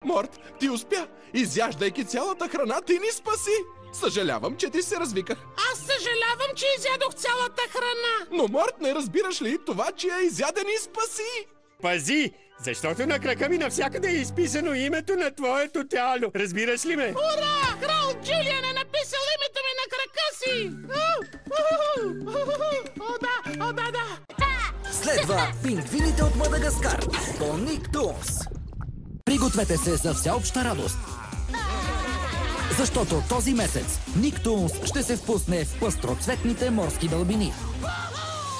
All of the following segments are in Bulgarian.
Морт, ти успя. Изяждайки цялата храна, ти ни спаси. Съжалявам, че ти се развиках. Аз съжалявам, че изядох цялата храна. Но, Морт, не разбираш ли това, че я изяде ни спаси? Пази, защото на крака ми навсякъде е изписано името на твоето тяло. Разбираш ли ме? Ура! Крал Джулиан е написал името ми на крака си! О, да! Следва Пингвините от Мадагаскар по Никтунс. Пригответе се за всеобща радост. Защото този месец Никтунс ще се впусне в пъстроцветните морски дълбини.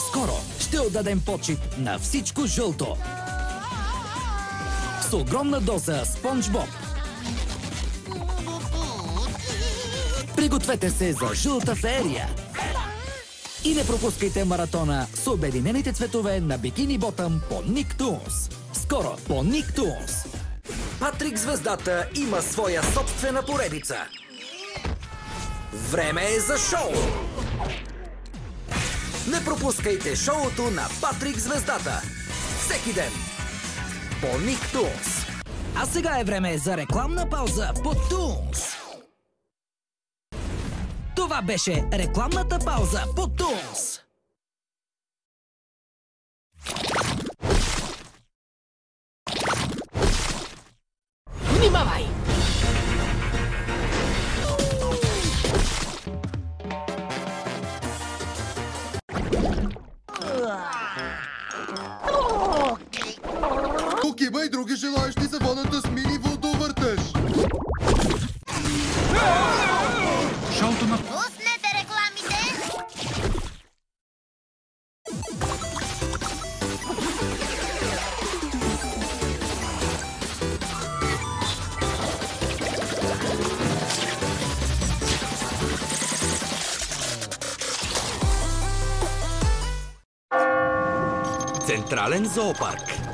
Скоро ще отдадем почит на всичко жълто. С огромна доза Спонж Боб. Пригответе се за жълта феерия. И не пропускайте маратона с обединените цветове на Бикини Ботъм по Никтунс. Скоро по Никтунс. Патрик Звездата има своя собствена поредица. Време е за шоу! Не пропускайте шоуто на Патрик Звездата. Всеки ден. По Никтунс. А сега е време за рекламна пауза по Тунс. Това беше рекламната пауза по Тунс. Внимавай! Тук има и други желаящи за водата с мини водовъртеж. Шоуто на... Пуснете рекламите! Централен зоопарк.